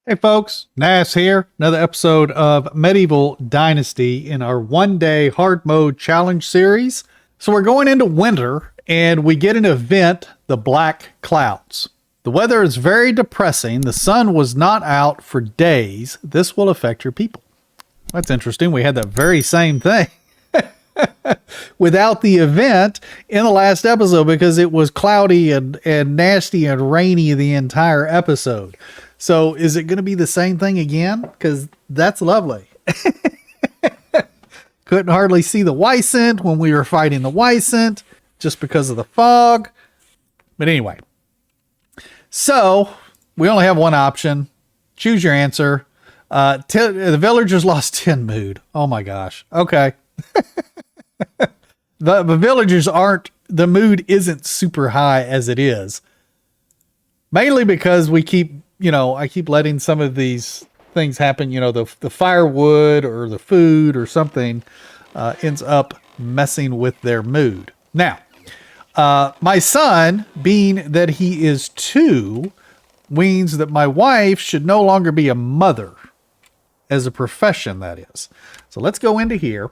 Hey folks, Nas here. Another episode of Medieval Dynasty in our one-day hard mode challenge series. So we're going into winter and we get an event, the Black Clouds. The weather is very depressing. The sun was not out for days. This will affect your people. That's interesting. We had that very same thing without the event in the last episode because it was cloudy and nasty and rainy the entire episode. So is it going to be the same thing again? Because that's lovely. Couldn't hardly see the Wysent when we were fighting the Wysent just because of the fog. But anyway, so we only have one option. Choose your answer. The villagers lost 10 mood. Oh my gosh. Okay. The villagers the mood isn't super high as it is. Mainly because I keep letting some of these things happen. The firewood or the food or something ends up messing with their mood. Now, my son, being that he is 2, means that my wife should no longer be a mother as a profession, that is. So let's go into here.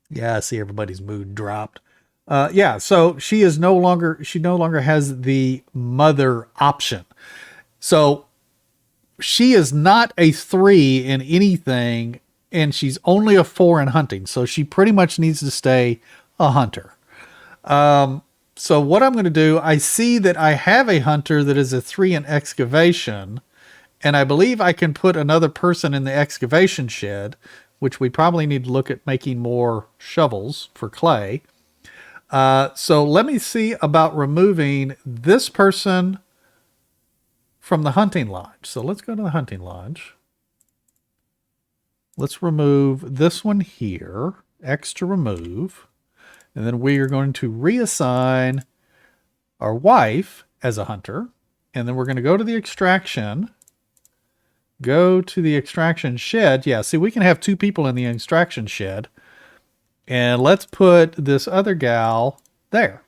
Yeah, I see everybody's mood dropped. So she no longer has the mother option. So she is not a 3 in anything, and she's only a 4 in hunting. So she pretty much needs to stay a hunter. So what I'm going to do, I see that I have a hunter that is a 3 in excavation, and I believe I can put another person in the excavation shed, which we probably need to look at making more shovels for clay. So let me see about removing this person from the hunting lodge. So let's go to the hunting lodge. Let's remove this one here, X to remove. And then we are going to reassign our wife as a hunter. And then we're going to go to the extraction. Go to the extraction shed. Yeah, see, we can have 2 people in the extraction shed. And let's put this other gal there.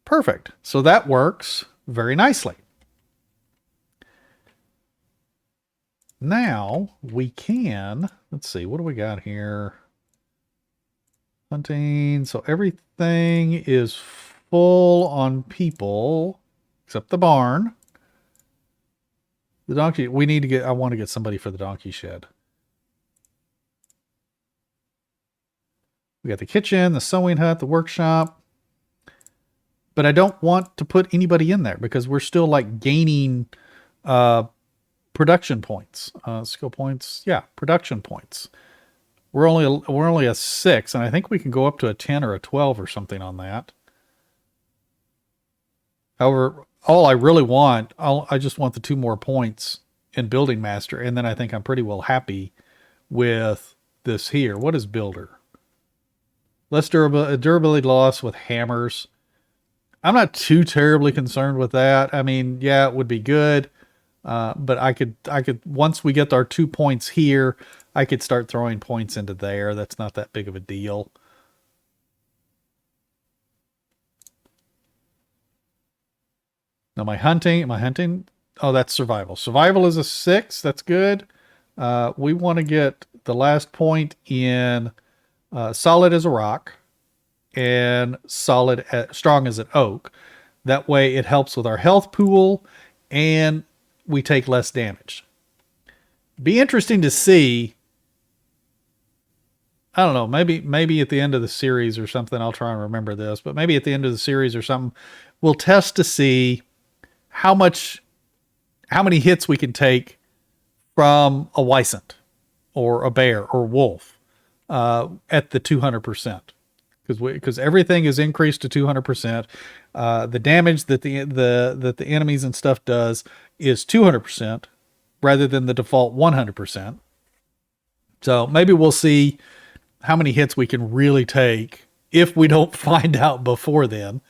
Perfect. So that works very nicely. Now we can, let's see, what do we got here? Hunting. So everything is full on people except the barn. The donkey, I want to get somebody for the donkey shed. We got the kitchen, the sewing hut, the workshop. But I don't want to put anybody in there because we're still like gaining production points, skill points. Yeah, production points. We're only a 6, and I think we can go up to a 10 or a 12 or something on that. However, all I really want, I just want the 2 more points in building master, and then I think I'm pretty well happy with this here. What is builder? Less durability loss with hammers. I'm not too terribly concerned with that. I mean, yeah, it would be good. But I could, once we get our 2 points here, I could start throwing points into there. That's not that big of a deal. Now my hunting, oh, that's survival. Survival is a 6. That's good. We want to get the last point in solid as a rock and strong as an oak. That way it helps with our health pool and we take less damage. Be interesting to see. I don't know, maybe at the end of the series or something, I'll try and remember this, but maybe at the end of the series or something, we'll test to see how many hits we can take from a Wysent or a bear or wolf at the 200%. Because everything is increased to 200%. The damage that the enemies and stuff does is 200% rather than the default 100%. So maybe we'll see how many hits we can really take if we don't find out before then,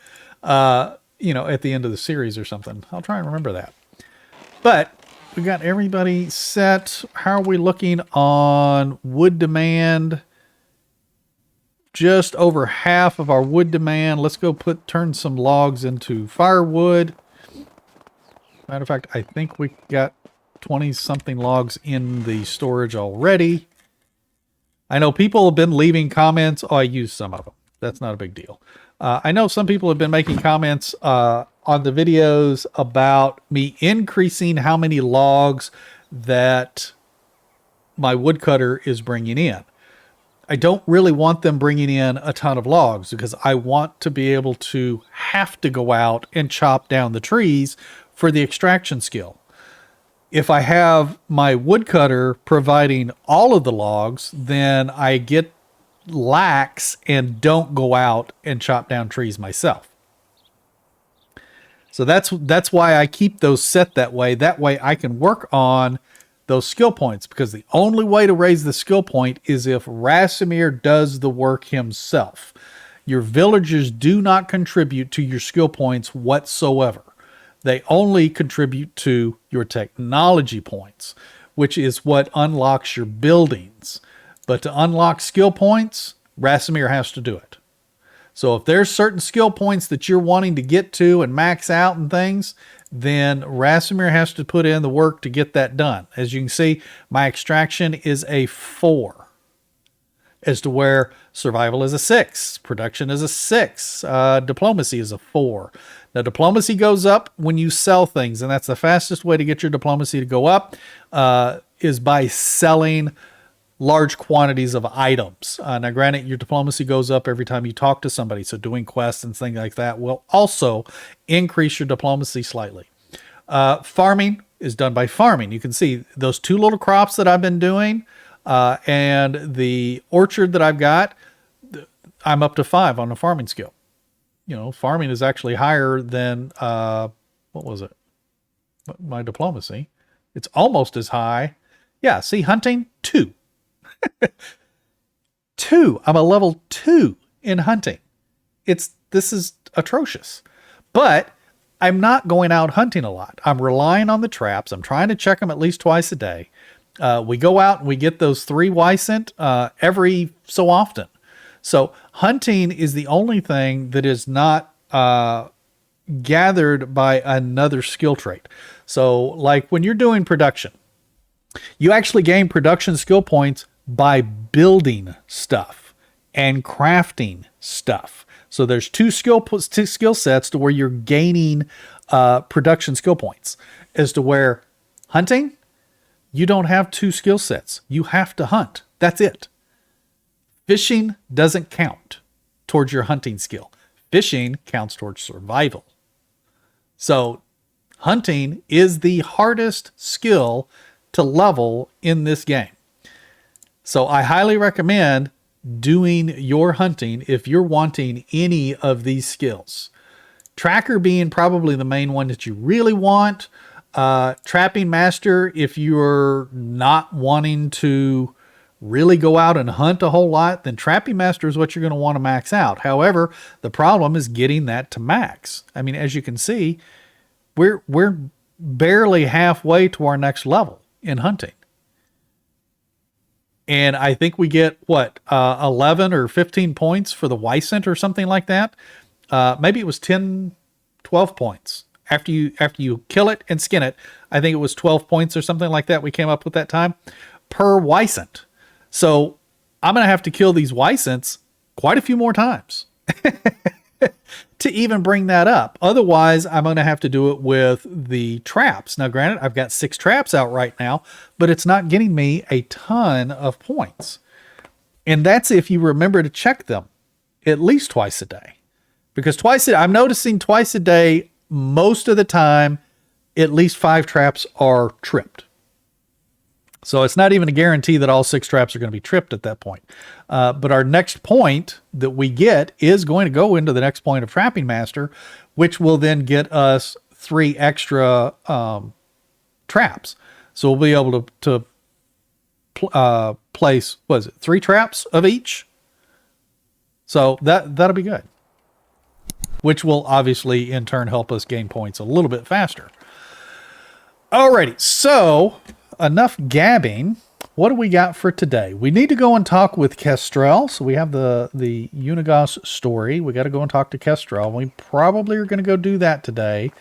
at the end of the series or something. I'll try and remember that. But we got everybody set. How are we looking on wood demand? Just over half of our wood demand. Let's go turn some logs into firewood. Matter of fact, I think we got 20-something logs in the storage already. I know people have been leaving comments. Oh, I used some of them. That's not a big deal. I know some people have been making comments on the videos about me increasing how many logs that my woodcutter is bringing in. I don't really want them bringing in a ton of logs because I want to be able to have to go out and chop down the trees for the extraction skill. If I have my woodcutter providing all of the logs, then I get lax and don't go out and chop down trees myself. So that's why I keep those set that way. That way I can work on those skill points, because the only way to raise the skill point is if Rasimir does the work himself. Your villagers do not contribute to your skill points whatsoever. They only contribute to your technology points, which is what unlocks your buildings. But to unlock skill points, Rasimir has to do it. So if there's certain skill points that you're wanting to get to and max out and things, then Rasimir has to put in the work to get that done. As you can see, my extraction is a 4. As to where survival is a 6, production is a 6, diplomacy is a 4. Now, diplomacy goes up when you sell things, and that's the fastest way to get your diplomacy to go up, is by selling large quantities of items. Now, granted, your diplomacy goes up every time you talk to somebody, so doing quests and things like that will also increase your diplomacy slightly. Farming is done by farming. You can see those 2 little crops that I've been doing, and the orchard that I've got, I'm up to 5 on the farming skill. You know, farming is actually higher than, what was it? My diplomacy. It's almost as high. Yeah, see, hunting, 2. 2. I'm a level 2 in hunting. This is atrocious. But I'm not going out hunting a lot. I'm relying on the traps. I'm trying to check them at least twice a day. We go out and we get those 3 Wysent every so often. So hunting is the only thing that is not gathered by another skill trait. So like when you're doing production, you actually gain production skill points by building stuff and crafting stuff. So there's 2 skill sets to where you're gaining production skill points. As to where hunting, you don't have 2 skill sets. You have to hunt. That's it. Fishing doesn't count towards your hunting skill. Fishing counts towards survival. So hunting is the hardest skill to level in this game. So I highly recommend doing your hunting if you're wanting any of these skills. Tracker being probably the main one that you really want. Trapping master if you're not wanting to really go out and hunt a whole lot, then trapping master is what you're going to want to max out. However, the problem is getting that to max. I mean, as you can see, we're barely halfway to our next level in hunting. And I think we get, 11 or 15 points for the Wysent or something like that. Maybe it was 10, 12 points. After you kill it and skin it, I think it was 12 points or something like that we came up with that time per Wysent. So I'm going to have to kill these Wysents quite a few more times to even bring that up. Otherwise, I'm going to have to do it with the traps. Now, granted, I've got 6 traps out right now, but it's not getting me a ton of points. And that's if you remember to check them at least twice a day. Because I'm noticing twice a day, most of the time, at least 5 traps are tripped. So it's not even a guarantee that all 6 traps are going to be tripped at that point. But our next point that we get is going to go into the next point of Trapping Master, which will then get us 3 extra traps. So we'll be able to place, 3 traps of each? So that'll be good. Which will obviously in turn help us gain points a little bit faster. Alrighty, so enough gabbing. What do we got for today? We need to go and talk with Kestrel. So we have the Unigos story. We got to go and talk to Kestrel. We probably are going to go do that today.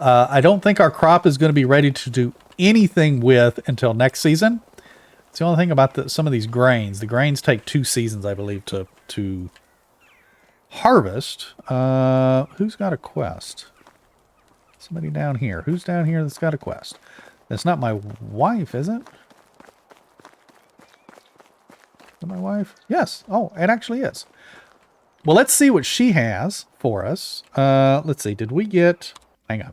I don't think our crop is going to be ready to do anything with until next season. It's the only thing about some of these grains. The grains take 2 seasons, I believe, to harvest. Who's got a quest? Somebody down here. Who's down here that's got a quest? That's not my wife, is it? Is it my wife? Yes. Oh, it actually is. Well, let's see what she has for us. Let's see. Did we get... Hang on.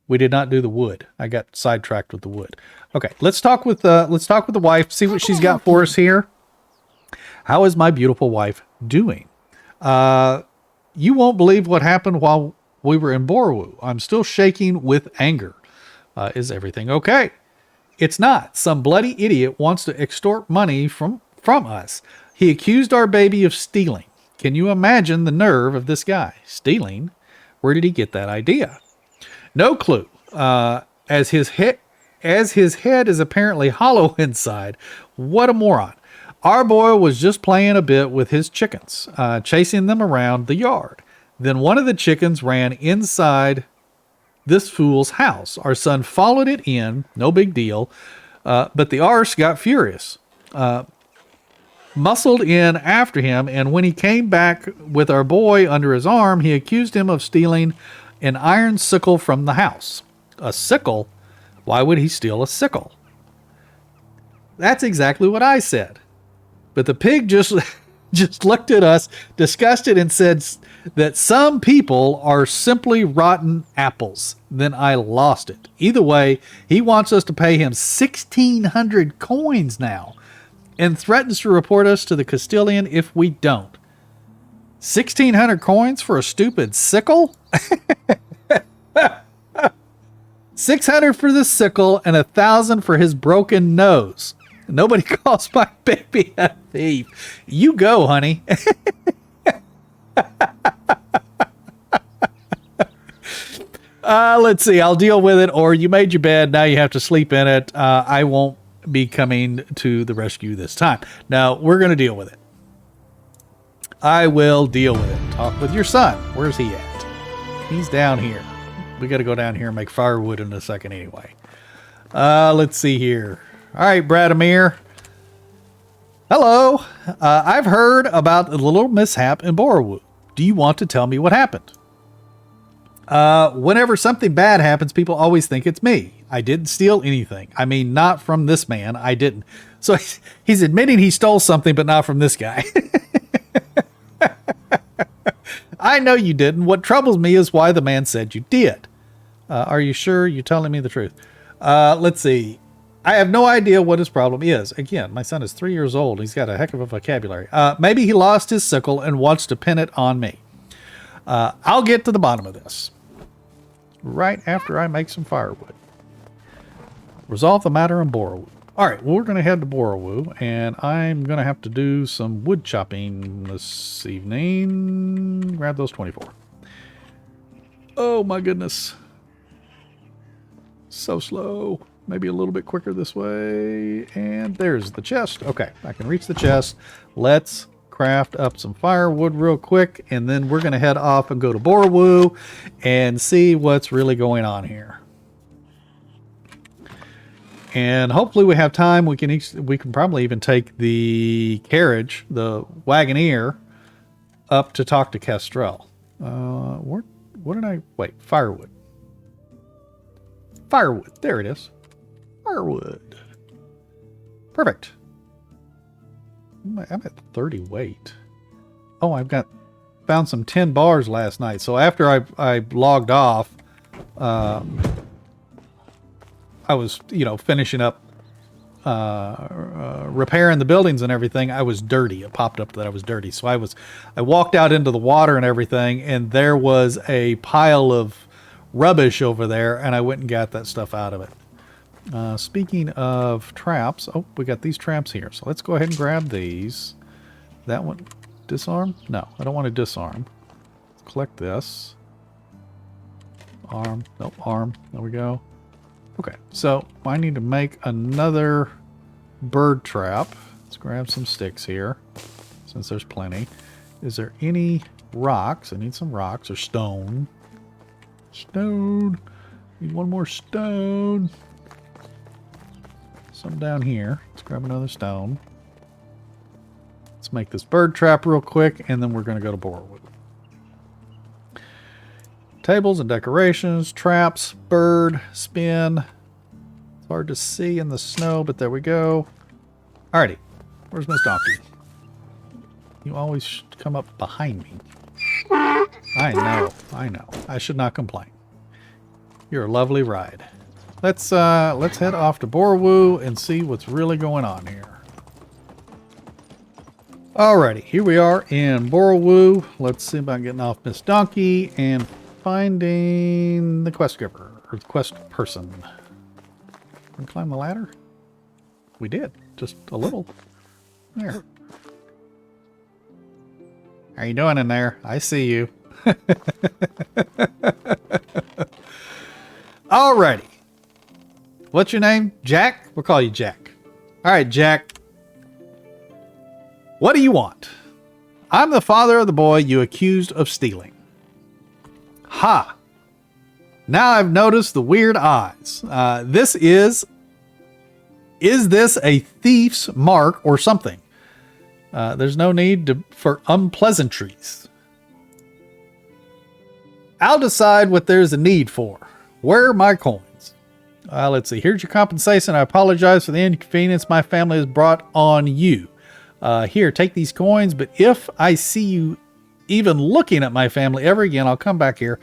We did not do the wood. I got sidetracked with the wood. Okay, let's talk with the wife. See what she's got for us here. How is my beautiful wife doing? You won't believe what happened while we were in Borowo. I'm still shaking with anger. Is everything okay? It's not. Some bloody idiot wants to extort money from us. He accused our baby of stealing. Can you imagine the nerve of this guy? Stealing? Where did he get that idea? No clue. As his head is apparently hollow inside. What a moron. Our boy was just playing a bit with his chickens, chasing them around the yard. Then one of the chickens ran inside this fool's house. Our son followed it in, no big deal, but the arse got furious. Muscled in after him, and when he came back with our boy under his arm, he accused him of stealing an iron sickle from the house. A sickle? Why would he steal a sickle? That's exactly what I said. But the pig just looked at us, disgusted, and said that some people are simply rotten apples. Then I lost it. Either way, he wants us to pay him 1,600 coins now, and threatens to report us to the Castilian if we don't. 1,600 coins for a stupid sickle? 600 for the sickle and 1,000 for his broken nose. Nobody calls my baby a thief. You go, honey. Let's see. I'll deal with it. Or you made your bed. Now you have to sleep in it. I won't be coming to the rescue this time. Now, we're going to deal with it. I will deal with it. Talk with your son. Where's he at? He's down here. We got to go down here and make firewood in a second anyway. Let's see here. All right, Bradimir. Hello. I've heard about a little mishap in Borowo. Do you want to tell me what happened? Whenever something bad happens, people always think it's me. I didn't steal anything. I mean, not from this man. I didn't. So he's admitting he stole something, but not from this guy. I know you didn't. What troubles me is why the man said you did. Are you sure you're telling me the truth? Let's see. I have no idea what his problem is. Again, my son is 3 years old. He's got a heck of a vocabulary. Maybe he lost his sickle and wants to pin it on me. I'll get to the bottom of this right after I make some firewood. Resolve the matter in Borowo. All right, well, we're going to head to Borowo, and I'm going to have to do some wood chopping this evening. Grab those 24. Oh, my goodness. So slow. Maybe a little bit quicker this way. And there's the chest. Okay, I can reach the chest. Let's craft up some firewood real quick, and then we're going to head off and go to Borowo and see what's really going on here. And hopefully we have time. We can probably even take the carriage, the wagoneer, up to talk to Kestrel. What did I... Wait, firewood. Firewood. There it is. Firewood. Perfect. I'm at 30 weight. Oh, found some 10 bars last night. So after I logged off, I was, finishing up repairing the buildings and everything. I was dirty. It popped up that I was dirty. So I walked out into the water and everything, and there was a pile of rubbish over there, and I went and got that stuff out of it. Speaking of traps, we got these traps here. So let's go ahead and grab these. That one, disarm? No, I don't want to disarm. Let's collect this. Arm, nope, arm, there we go. Okay, so I need to make another bird trap. Let's grab some sticks here, since there's plenty. Is there any rocks? I need some rocks or stone. Stone. Need one more stone. Some down here. Let's grab another stone. Let's make this bird trap real quick, and then we're going to go to Borowo. Tables and decorations, traps, bird, spin. It's hard to see in the snow, but there we go. Alrighty. Where's Miss Donkey? You always come up behind me. I know. I should not complain. You're a lovely ride. Let's head off to Borowo and see what's really going on here. Alrighty, here we are in Borowo. Let's see about getting off Miss Donkey and finding the quest giver, or the quest person. Can we climb the ladder? We did, just a little. There. How you doing in there? I see you. Alrighty. What's your name? Jack? We'll call you Jack. Alright, Jack. What do you want? I'm the father of the boy you accused of stealing. Ha! Now I've noticed the weird eyes. Is this a thief's mark or something? There's no need for unpleasantries. I'll decide what there's a need for. Where are my coins? Let's see. Here's your compensation. I apologize for the inconvenience my family has brought on you. Here, take these coins, but if I see you even looking at my family ever again, I'll come back here,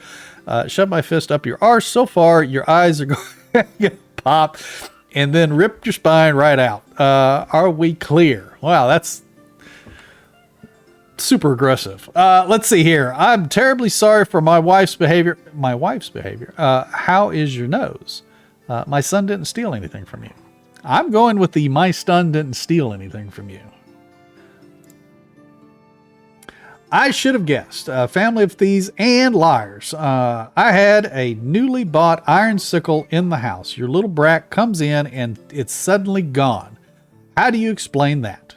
shove my fist up your arse so far your eyes are going to pop, and then rip your spine right out. Are we clear? Wow, that's super aggressive. Let's see here. I'm terribly sorry for my wife's behavior. My wife's behavior. How is your nose? My son didn't steal anything from you. I'm going with the my son didn't steal anything from you. I should have guessed. A family of thieves and liars. I had a newly bought iron sickle in the house. Your little brat comes in and it's suddenly gone. How do you explain that?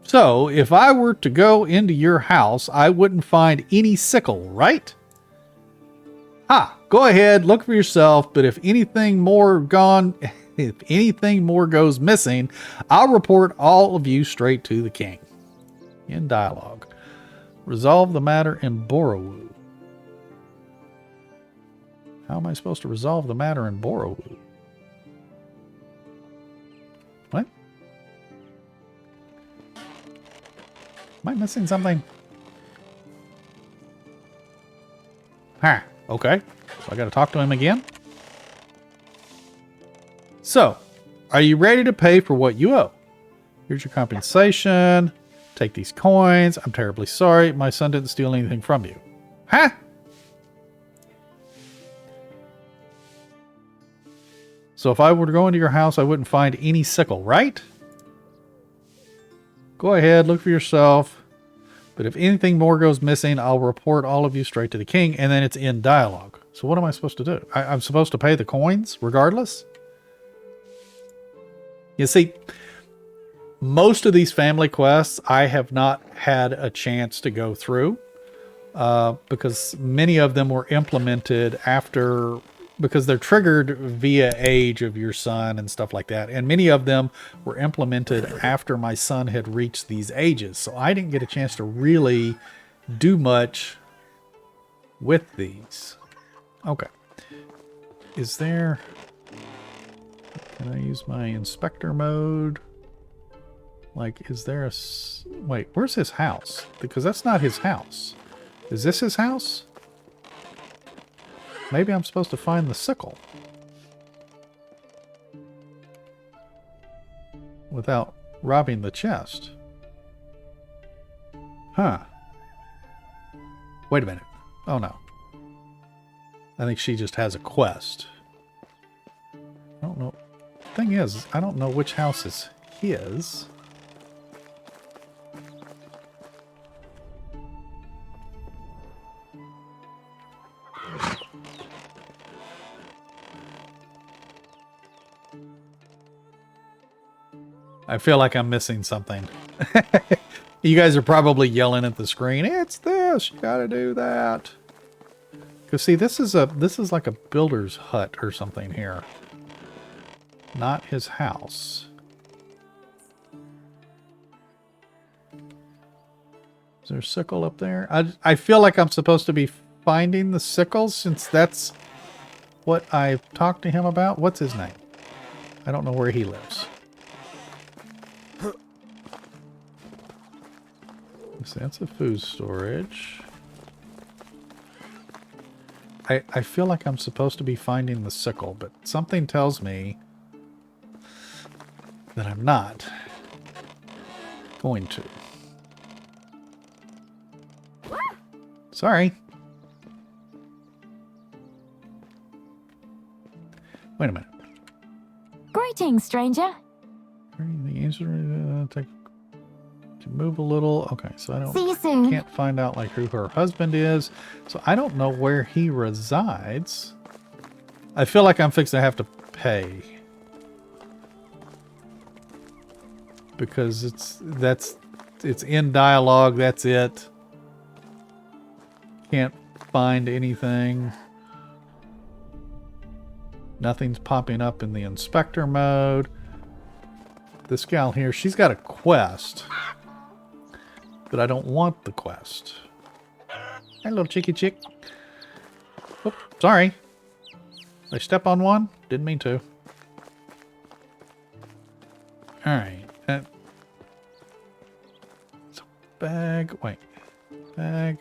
So, if I were to go into your house, I wouldn't find any sickle, right? Go ahead, look for yourself, but if anything more goes missing, I'll report all of you straight to the king. In dialogue. Resolve the matter in Borowo. How am I supposed to resolve the matter in Borowo? What? Am I missing something? Okay. So I got to talk to him again. So, are you ready to pay for what you owe? Here's your compensation. Take these coins. I'm terribly sorry. My son didn't steal anything from you. So if I were to go into your house, I wouldn't find any sickle, right? Go ahead, look for yourself. But if anything more goes missing, I'll report all of you straight to the king. And then it's in dialogue. So what am I supposed to do? I'm supposed to pay the coins regardless? You see, most of these family quests I have not had a chance to go through because many of them were implemented after, because they're triggered via age of your son and stuff like that. And many of them were implemented after my son had reached these ages. So I didn't get a chance to really do much with these. Okay. Is there... Can I use my inspector mode? Like, is there a... Wait, where's his house? Because that's not his house. Is this his house? Maybe I'm supposed to find the sickle. Without robbing the chest. Huh. Wait a minute. Oh, no. I think she just has a quest. I don't know. Thing is, I don't know which house is his. I feel like I'm missing something. You guys are probably yelling at the screen, it's this, you gotta do that. Because see, this is like a builder's hut or something here. Not his house. Is there a sickle up there? I feel like I'm supposed to be finding the sickles since that's what I talked to him about. What's his name? I don't know where he lives. So that's a food storage. I feel like I'm supposed to be finding the sickle, but something tells me that I'm not going to. Sorry. Wait a minute. Greetings, stranger. The answer take to move a little. Okay, so I don't. See you soon. Can't find out like who her husband is, so I don't know where he resides. I feel like I'm fixing to have to pay because it's in dialogue. That's it. Can't find anything. Nothing's popping up in the inspector mode. This gal here, she's got a quest, but I don't want the quest. Hey, little cheeky chick. Oop, sorry. Did I step on one? Didn't mean to. Alright. It's a bag. Wait. Bag.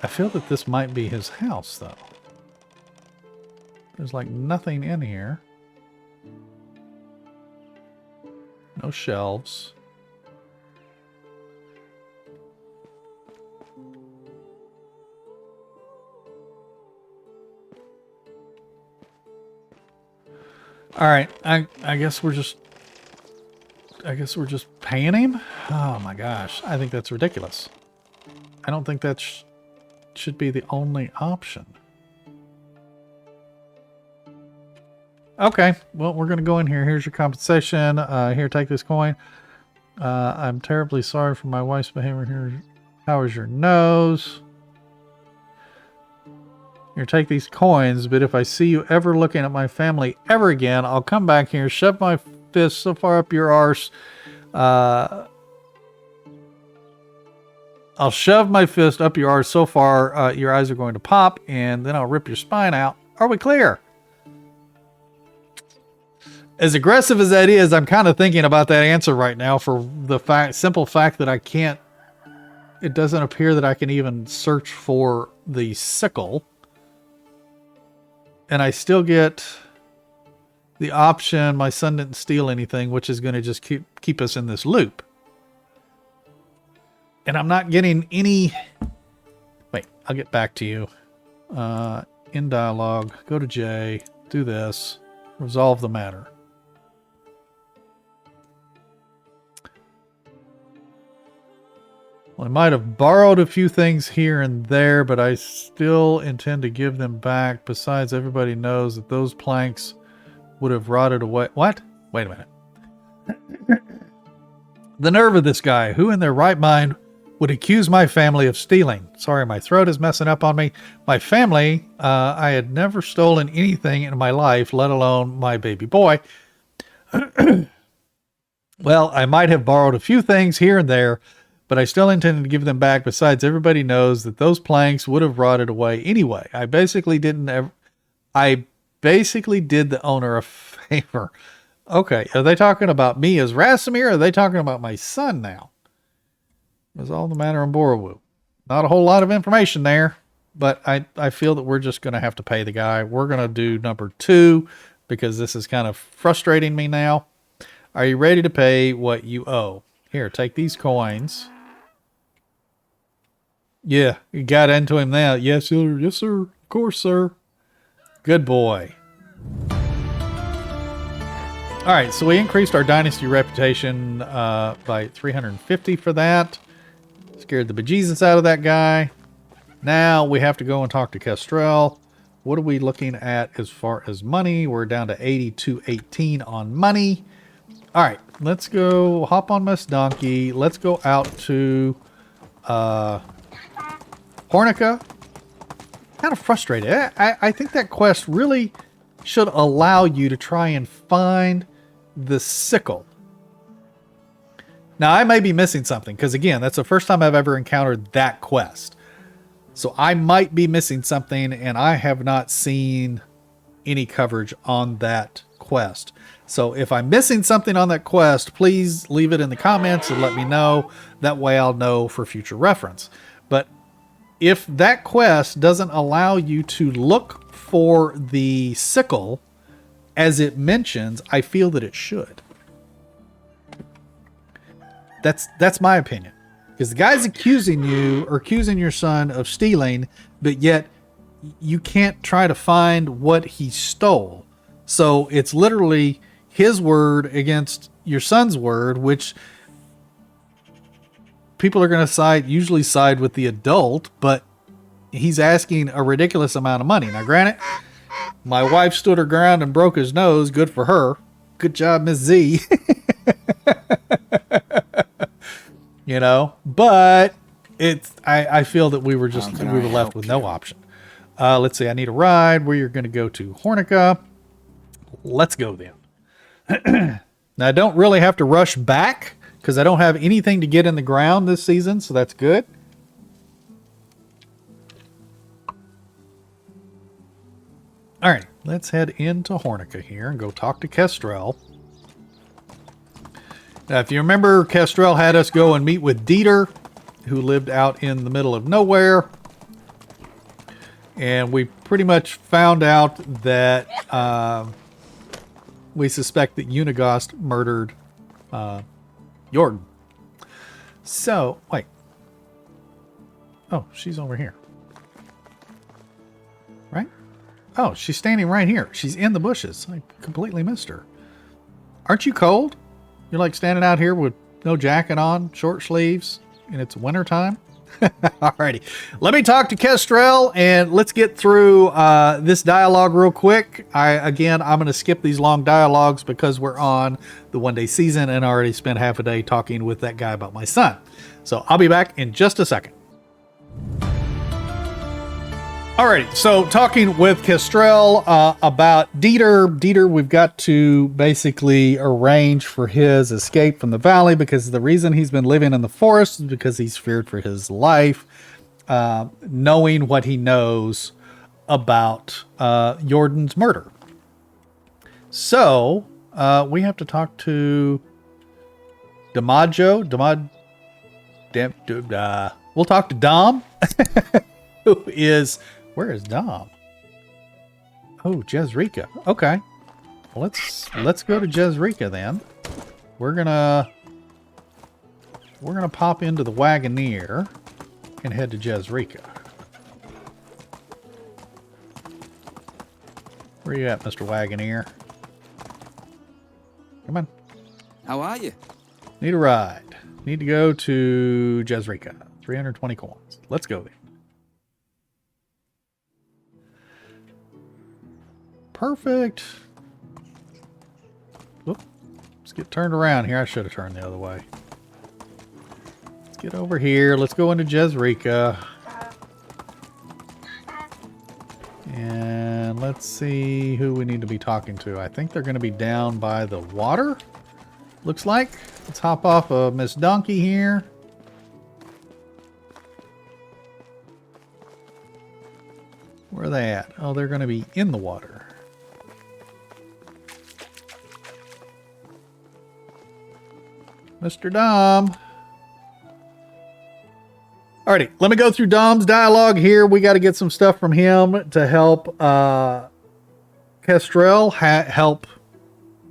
I feel that this might be his house, though. There's like nothing in here. No shelves. All right, I guess we're just paying him. Oh my gosh, I think that's ridiculous. I don't think that should be the only option. Okay, well, we're going to go in here. Here's your compensation. Here, take this coin. I'm terribly sorry for my wife's behavior here. How is your nose? Here, take these coins, but if I see you ever looking at my family ever again, I'll come back here, shove my fist so far up your arse. I'll shove my fist up your arse so far your eyes are going to pop, and then I'll rip your spine out. Are we clear? As aggressive as that is, I'm kind of thinking about that answer right now for the simple fact that I can't, it doesn't appear that I can even search for the sickle. And I still get the option, my son didn't steal anything, which is going to just keep us in this loop. And I'm not getting any, wait, I'll get back to you. In dialogue, go to J, do this, resolve the matter. Well, I might have borrowed a few things here and there, but I still intend to give them back. Besides, everybody knows that those planks would have rotted away. What? Wait a minute. The nerve of this guy. Who in their right mind would accuse my family of stealing? Sorry, my throat is messing up on me. My family, I had never stolen anything in my life, let alone my baby boy. Well, I might have borrowed a few things here and there, but I still intended to give them back. Besides, everybody knows that those planks would have rotted away anyway. I basically did the owner a favor. Okay, are they talking about me as Rasimir, or are they talking about my son now? That's all the matter in Borowo. Not a whole lot of information there, but I feel that we're just going to have to pay the guy. We're going to do number 2 because this is kind of frustrating me now. Are you ready to pay what you owe? Here, take these coins. Yeah, you got into him now. Yes, sir. Yes, sir. Of course, sir. Good boy. All right, so we increased our Dynasty reputation by 350 for that. Scared the bejesus out of that guy. Now we have to go and talk to Kestrel. What are we looking at as far as money? We're down to 8218 on money. All right, let's go hop on Miss Donkey. Let's go out to Hornica, kind of frustrated. I think that quest really should allow you to try and find the sickle. Now, I may be missing something, because again, that's the first time I've ever encountered that quest. So I might be missing something, and I have not seen any coverage on that quest. So if I'm missing something on that quest, please leave it in the comments and let me know. That way I'll know for future reference. But if that quest doesn't allow you to look for the sickle as it mentions, I feel that it should. That's my opinion. Because the guy's accusing you or accusing your son of stealing, but yet you can't try to find what he stole. So it's literally his word against your son's word, which people are going to usually side with the adult, but he's asking a ridiculous amount of money. Now, granted, my wife stood her ground and broke his nose. Good for her. Good job, Miss Z. You know, but I feel that we were left with no option. Let's see. I need a ride. We're going to go to Hornica. Let's go then. Now, I don't really have to rush back because I don't have anything to get in the ground this season, so that's good. All right, let's head into Hornica here and go talk to Kestrel. Now, if you remember, Kestrel had us go and meet with Dieter, who lived out in the middle of nowhere. And we pretty much found out that we suspect that Unigost murdered Jordan. So, wait. Oh, she's over here. Right? Oh, she's standing right here. She's in the bushes. I completely missed her. Aren't you cold? You're like standing out here with no jacket on, short sleeves, and it's winter time. Alrighty, let me talk to Kestrel and let's get through this dialogue real quick. I'm going to skip these long dialogues because we're on the one-day season and I already spent half a day talking with that guy about my son. So I'll be back in just a second. Alrighty, so talking with Kestrel about Dieter. Dieter, we've got to basically arrange for his escape from the valley because the reason he's been living in the forest is because he's feared for his life, knowing what he knows about Jordan's murder. So we have to talk to We'll talk to Dom, who is... Where is Dom? Oh, Jezreka. Okay. Well, let's go to Jezreka then. We're gonna pop into the Wagoneer and head to Jezreka. Where you at, Mr. Wagoneer? Come on. How are you? Need a ride. Need to go to Jezreka. 320 coins. Let's go then. Perfect. Whoop. Let's get turned around here. I should have turned the other way. Let's get over here. Let's go into Jezreka. And let's see who we need to be talking to. I think they're going to be down by the water. Looks like. Let's hop off of Miss Donkey here. Where are they at? Oh, they're going to be in the water. Mr. Dom. Alrighty, let me go through Dom's dialogue here. We got to get some stuff from him to help Kestrel help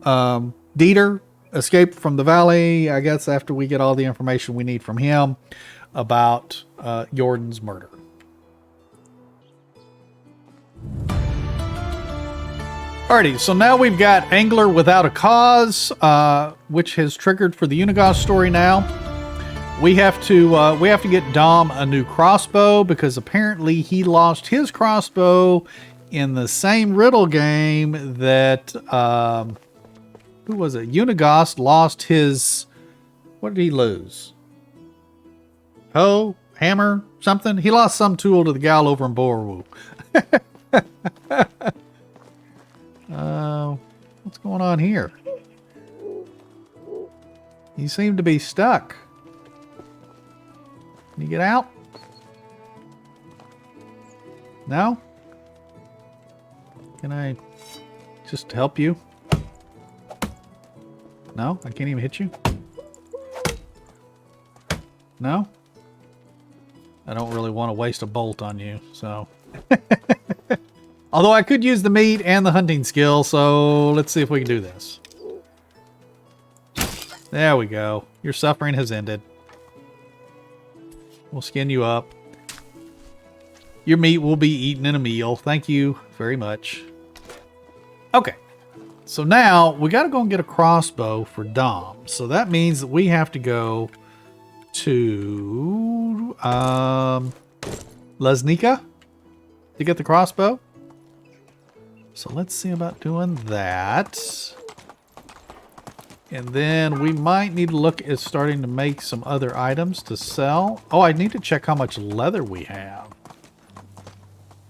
Dieter escape from the valley, I guess, after we get all the information we need from him about Jordan's murder. Alrighty, so now we've got Angler Without a Cause, which has triggered for the Unigost story now. We have to get Dom a new crossbow because apparently he lost his crossbow in the same riddle game that who was it? Unigost lost his. What did he lose? hammer, something. He lost some tool to the gal over in Borowo. What's going on here? You seem to be stuck. Can you get out? No? Can I just help you? No? I can't even hit you? No? I don't really want to waste a bolt on you, so... Although I could use the meat and the hunting skill, so let's see if we can do this. There we go. Your suffering has ended. We'll skin you up. Your meat will be eaten in a meal. Thank you very much. Okay. So now we got to go and get a crossbow for Dom. So that means that we have to go to Lesnica to get the crossbow. So let's see about doing that. And then we might need to look at starting to make some other items to sell. Oh, I need to check how much leather we have.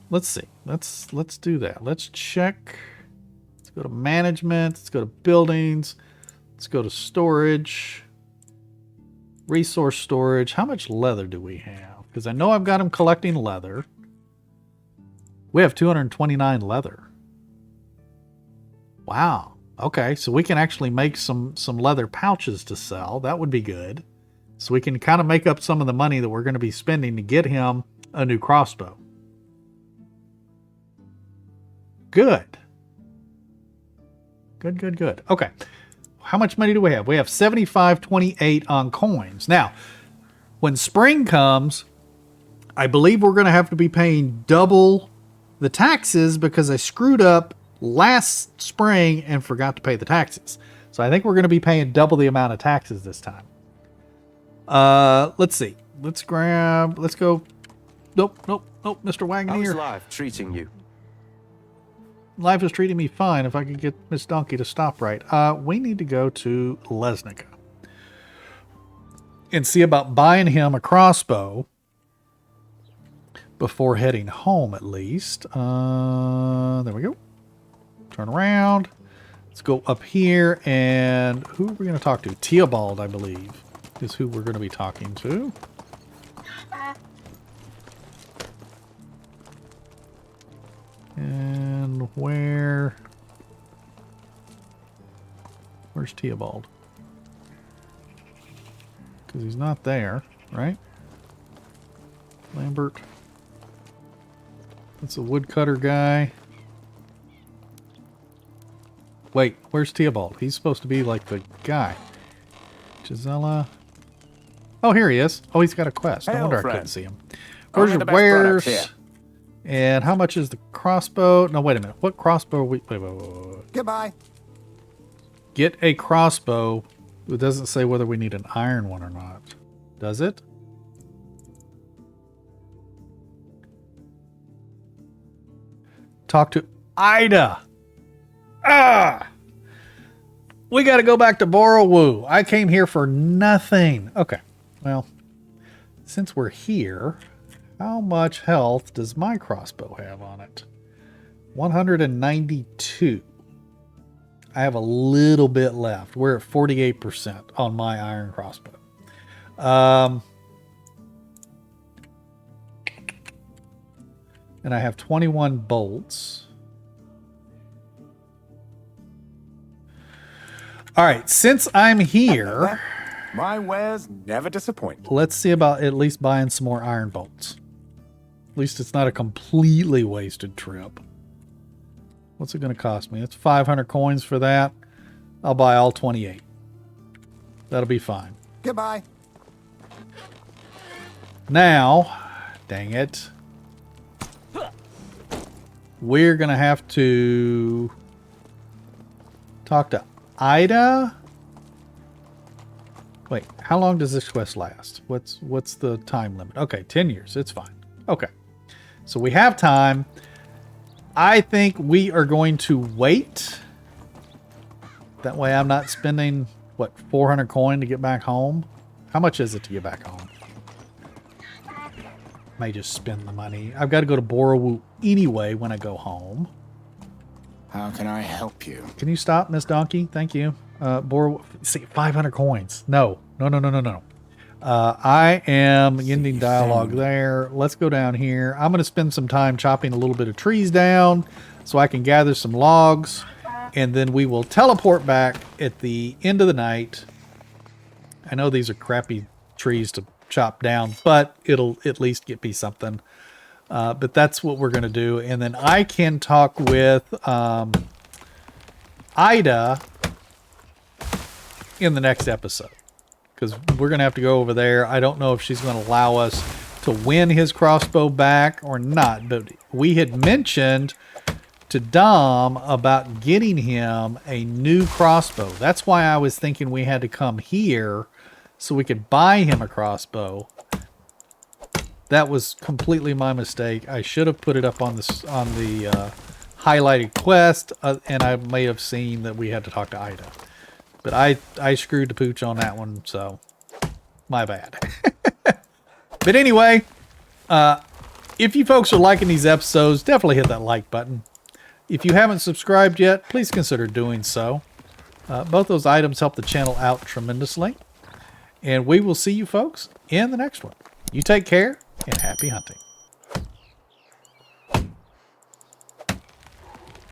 Let's see. Let's do that. Let's check. Let's go to management. Let's go to buildings. Let's go to storage. Resource storage. How much leather do we have? Because I know I've got him collecting leather. We have 229 leather. Wow. Okay, so we can actually make some leather pouches to sell. That would be good. So we can kind of make up some of the money that we're going to be spending to get him a new crossbow. Good. Good. Okay. How much money do we have? We have 75.28 on coins. Now, when spring comes, I believe we're going to have to be paying double the taxes because I screwed up last spring and forgot to pay the taxes. So I think we're going to be paying double the amount of taxes this time. Let's see. Let's go. Nope. Mr. Wagoneer. How's life treating you? Life is treating me fine if I could get Miss Donkey to stop right. We need to go to Lesnica and see about buying him a crossbow before heading home at least. There we go. Turn around. Let's go up here, and who are we going to talk to? Theobald, I believe, is who we're going to be talking to. And where's Theobald? Because he's not there, right? Lambert. That's a woodcutter guy. Wait, where's Theobald? He's supposed to be like the guy. Gisela. Oh, here he is. Oh, he's got a quest. No wonder I couldn't see him. Where's your wares? And how much is the crossbow? No, wait a minute. What crossbow are we... Wait. Goodbye. Get a crossbow. It doesn't say whether we need an iron one or not. Does it? Talk to Ida. We got to go back to Borowo. I came here for nothing. Okay. Well, since we're here, how much health does my crossbow have on it? 192. I have a little bit left. We're at 48% on my iron crossbow. And I have 21 bolts. All right, since I'm here, my wares never disappoint. let's see about at least buying some more iron bolts. At least it's not a completely wasted trip. What's it going to cost me? It's 500 coins for that. I'll buy all 28. That'll be fine. Goodbye. Now, dang it. We're going to have to talk to Ida. Wait, how long does this quest last? What's the time limit? Okay, 10 years. It's fine. Okay. So we have time. I think we are going to wait. That way I'm not spending, 400 coin to get back home? How much is it to get back home? May just spend the money. I've got to go to Borowo anyway when I go home. How can I help you? Can you stop, Miss Donkey? Thank you. Borowo, see, 500 coins. No. I am ending dialogue there. Let's go down here. I'm going to spend some time chopping a little bit of trees down so I can gather some logs. And then we will teleport back at the end of the night. I know these are crappy trees to chop down, but it'll at least get me something. But that's what we're going to do. And then I can talk with Ida in the next episode. Because we're going to have to go over there. I don't know if she's going to allow us to win his crossbow back or not. But we had mentioned to Dom about getting him a new crossbow. That's why I was thinking we had to come here so we could buy him a crossbow. That was completely my mistake. I should have put it up on the highlighted quest, and I may have seen that we had to talk to Ida. But I screwed the pooch on that one, so my bad. But anyway, if you folks are liking these episodes, definitely hit that like button. If you haven't subscribed yet, please consider doing so. Both those items help the channel out tremendously. And we will see you folks in the next one. You take care and happy hunting.